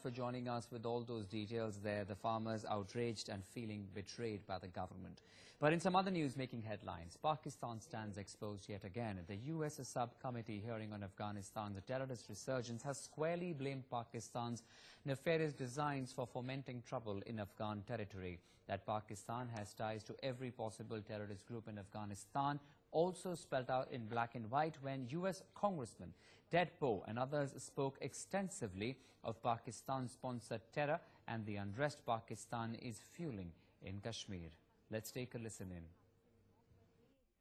for joining us with all those details there. The farmers outraged and feeling betrayed by the government. But in some other news making headlines, Pakistan stands exposed yet again. The U.S. subcommittee hearing on Afghanistan, the terrorist resurgence, has squarely blamed Pakistan's nefarious designs for fomenting trouble in Afghan territory. That Pakistan has ties to every possible terrorist group in Afghanistan also spelled out in black and white when U.S. Congressman Ted Poe and others spoke extensively of Pakistan-sponsored terror and the unrest Pakistan is fueling in Kashmir. Let's take a listen in.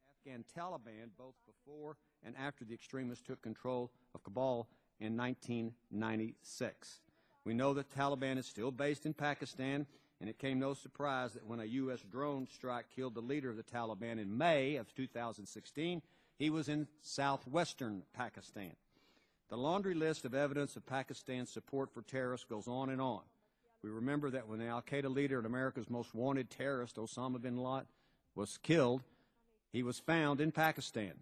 Afghan Taliban both before and after the extremists took control of Kabul in 1996. We know that Taliban is still based in Pakistan, and it came no surprise that when a U.S. drone strike killed the leader of the Taliban in May of 2016, he was in southwestern Pakistan. The laundry list of evidence of Pakistan's support for terrorists goes on and on. We remember that when the al-Qaeda leader and America's most wanted terrorist, Osama bin Laden, was killed, he was found in Pakistan.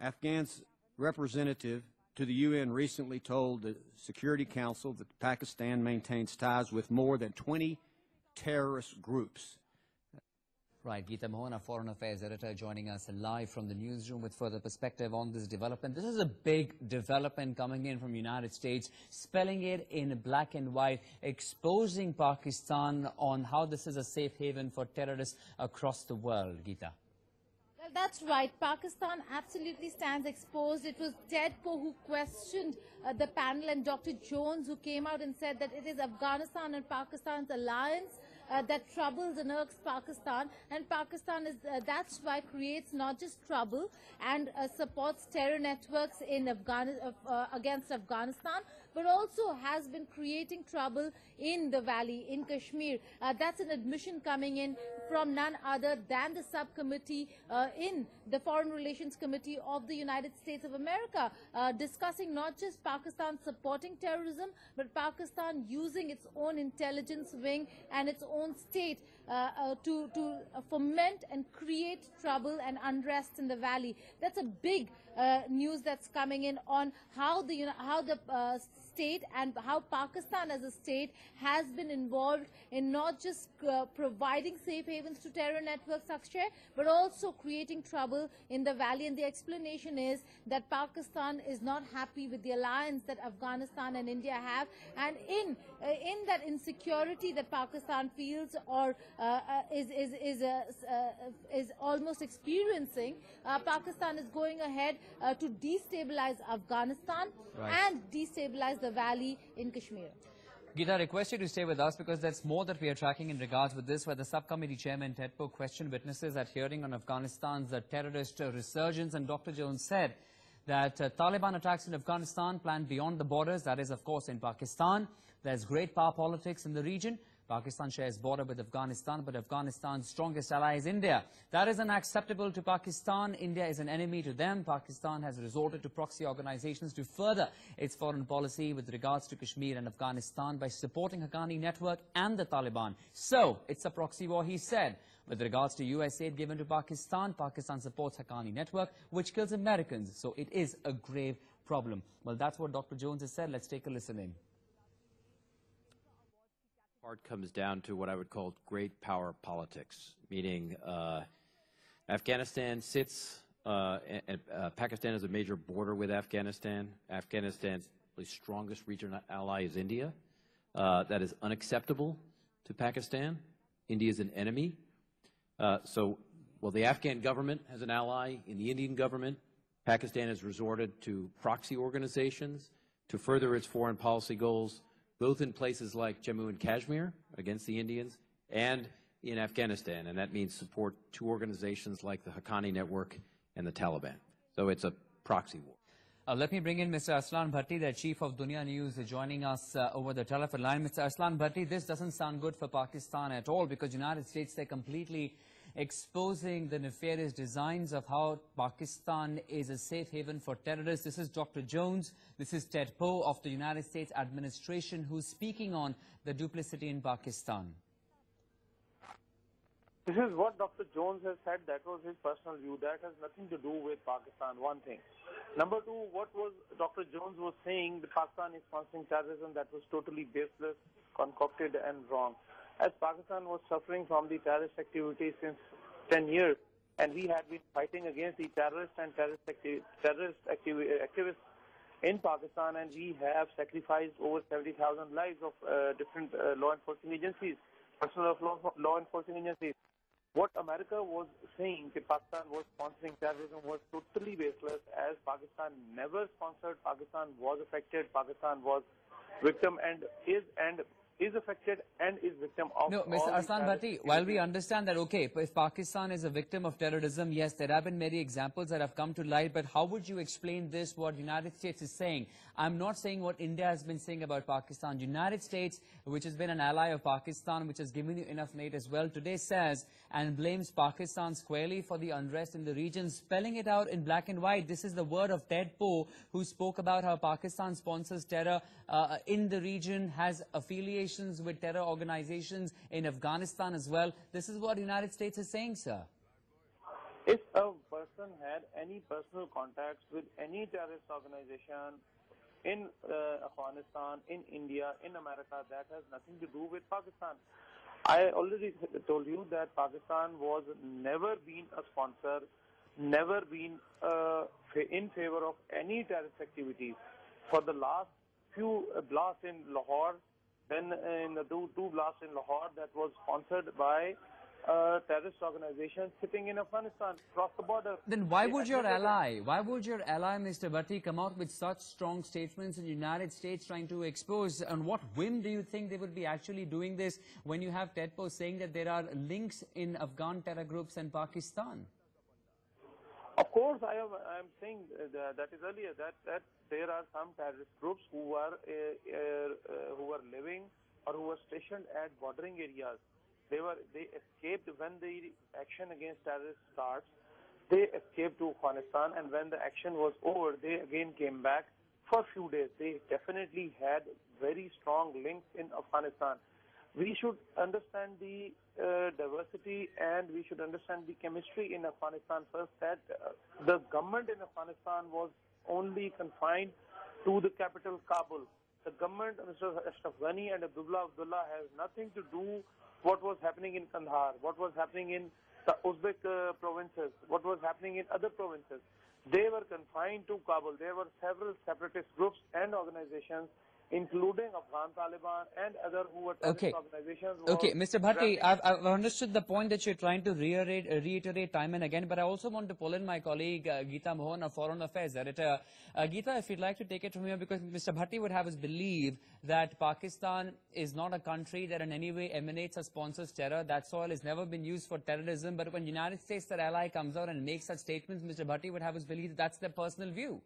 Afghan's representative to the UN recently told the Security Council that Pakistan maintains ties with more than 20 terrorist groups. Right, Geeta Mohan, our Foreign Affairs editor, joining us live from the newsroom with further perspective on this development. This is a big development coming in from the United States, spelling it in black and white, exposing Pakistan on how this is a safe haven for terrorists across the world. Geeta. Well, that's right. Pakistan absolutely stands exposed. It was Ted Poe who questioned the panel and Dr. Jones who came out and said that it is Afghanistan and Pakistan's alliance that troubles and irks Pakistan, and Pakistan is that's why creates not just trouble and supports terror networks in against Afghanistan, but also has been creating trouble in the valley, in Kashmir. That's an admission coming in from none other than the subcommittee in the Foreign Relations Committee of the United States of America, discussing not just Pakistan supporting terrorism, but Pakistan using its own intelligence wing and its own state to foment and create trouble and unrest in the valley. That's a big news that's coming in on how the state and how Pakistan as a state has been involved in not just providing safe havens to terror networks, Akshay, but also creating trouble in the valley. And the explanation is that Pakistan is not happy with the alliance that Afghanistan and India have, and in that insecurity that Pakistan feels or is almost experiencing, Pakistan is going ahead to destabilize Afghanistan and destabilize the valley in Kashmir. Geeta, I request you to stay with us because there's more that we are tracking in regards with this, where the subcommittee chairman Ted Poe questioned witnesses at hearing on Afghanistan's terrorist resurgence, and Dr. Jones said that Taliban attacks in Afghanistan planned beyond the borders, that is of course in Pakistan. There's great power politics in the region. Pakistan shares border with Afghanistan, but Afghanistan's strongest ally is India. That is unacceptable to Pakistan. India is an enemy to them. Pakistan has resorted to proxy organizations to further its foreign policy with regards to Kashmir and Afghanistan by supporting Haqqani Network and the Taliban. So, it's a proxy war, he said. With regards to US aid given to Pakistan, Pakistan supports Haqqani Network, which kills Americans. So, it is a grave problem. Well, that's what Dr. Jones has said. Let's take a listen in. Part comes down to what I would call great power politics, meaning Afghanistan sits, and Pakistan has a major border with Afghanistan. Afghanistan's strongest regional ally is India. That is unacceptable to Pakistan. India is an enemy. While the Afghan government has an ally in the Indian government, Pakistan has resorted to proxy organizations to further its foreign policy goals, both in places like Jammu and Kashmir against the Indians and in Afghanistan. And that means support two organizations like the Haqqani Network and the Taliban. So it's a proxy war. Let me bring in Mr. Aslan Bhatti, the chief of Dunya News, joining us over the telephone line. Mr. Aslan Bhatti, this doesn't sound good for Pakistan at all, because the United States, they're completely exposing the nefarious designs of how Pakistan is a safe haven for terrorists. This is Dr. Jones. This is Ted Poe of the United States administration, who's speaking on the duplicity in Pakistan. This is what Dr. Jones has said. That was his personal view. That has nothing to do with Pakistan, one thing. Number two, what was Dr. Jones was saying, the Pakistan is sponsoring terrorism, that was totally baseless, concocted and wrong. As Pakistan was suffering from the terrorist activities since 10 years, and we had been fighting against the terrorists and activists in Pakistan, and we have sacrificed over 70,000 lives of different law enforcement agencies, personnel of law enforcement agencies. What America was saying that Pakistan was sponsoring terrorism was totally baseless, as Pakistan never sponsored. Pakistan was affected. Pakistan was victim and is affected and is victim of. No, Mr. Arslan Bhatti, while we understand that, okay, if Pakistan is a victim of terrorism, yes, there have been many examples that have come to light, but how would you explain this, what the United States is saying? I'm not saying what India has been saying about Pakistan. The United States, which has been an ally of Pakistan, which has given you enough aid as well, today says and blames Pakistan squarely for the unrest in the region, spelling it out in black and white. This is the word of Ted Poe, who spoke about how Pakistan sponsors terror in the region, has affiliations with terror organizations in Afghanistan as well. This is what the United States is saying, sir. If a person had any personal contacts with any terrorist organization in Afghanistan, in India, in America, that has nothing to do with Pakistan. I already told you that Pakistan was never been a sponsor, never been in favor of any terrorist activities. For the last few blasts in Lahore, then in the two blasts in Lahore, that was sponsored by terrorist organizations sitting in Afghanistan, across the border. Then why would your ally, Mr. Bhatti, come out with such strong statements in the United States trying to expose? On what whim do you think they would be actually doing this when you have Ted Poe saying that there are links in Afghan terror groups and Pakistan? Of course, I am saying that is earlier that there are some terrorist groups who are living or who are stationed at bordering areas. They escaped when the action against terrorists starts. They escaped to Afghanistan, and when the action was over, they again came back for a few days. They definitely had very strong links in Afghanistan. We should understand the diversity, and we should understand the chemistry in Afghanistan first, that the government in Afghanistan was only confined to the capital, Kabul. The government, Mr. Ashraf Ghani and Abdullah has nothing to do what was happening in Kandahar, what was happening in the Uzbek provinces, what was happening in other provinces. They were confined to Kabul. There were several separatist groups and organizations, including Afghan Taliban and other who were terrorist organizations. Okay, Mr. Bhatti, I've understood the point that you're trying to reiterate time and again, but I also want to pull in my colleague Geeta Mohan, a Foreign Affairs editor. Geeta, if you'd like to take it from here, because Mr. Bhatti would have us believe that Pakistan is not a country that in any way emanates or sponsors terror. That soil has never been used for terrorism, but when the United States, their ally, comes out and makes such statements, Mr. Bhatti would have us believe that that's their personal view.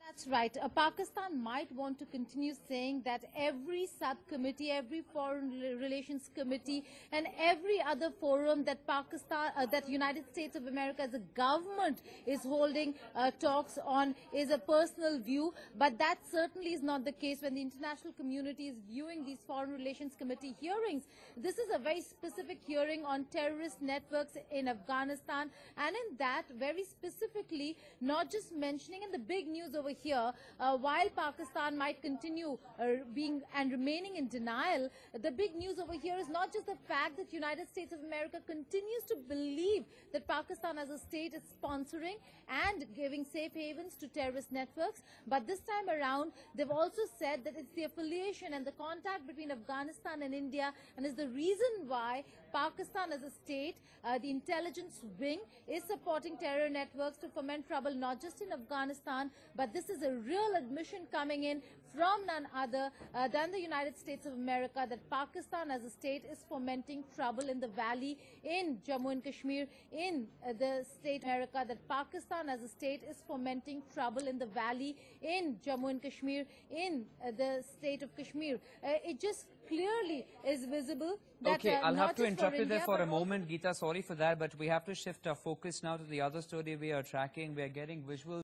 That's right. Pakistan might want to continue saying that every subcommittee, every foreign relations committee, and every other forum that that United States of America as a government is holding talks on is a personal view. But that certainly is not the case when the international community is viewing these foreign relations committee hearings. This is a very specific hearing on terrorist networks in Afghanistan, and in that, very specifically, not just mentioning in the big news over here, while Pakistan might continue being and remaining in denial, the big news over here is not just the fact that United States of America continues to believe that Pakistan as a state is sponsoring and giving safe havens to terrorist networks, but this time around, they've also said that it's the affiliation and the contact between Afghanistan and India, and is the reason why Pakistan as a state, the intelligence wing, is supporting terror networks to foment trouble not just in Afghanistan, but this is a real admission coming in from none other than the United States of America that Pakistan as a state is fomenting trouble in the valley, in Jammu and Kashmir, in the state of America, that Pakistan as a state is fomenting trouble in the valley, in Jammu and Kashmir, in the state of Kashmir. It just clearly is visible that okay, I'll have to interrupt you there for a also moment, Geeta. Sorry for that, but we have to shift our focus now to the other story we are tracking. We are getting visuals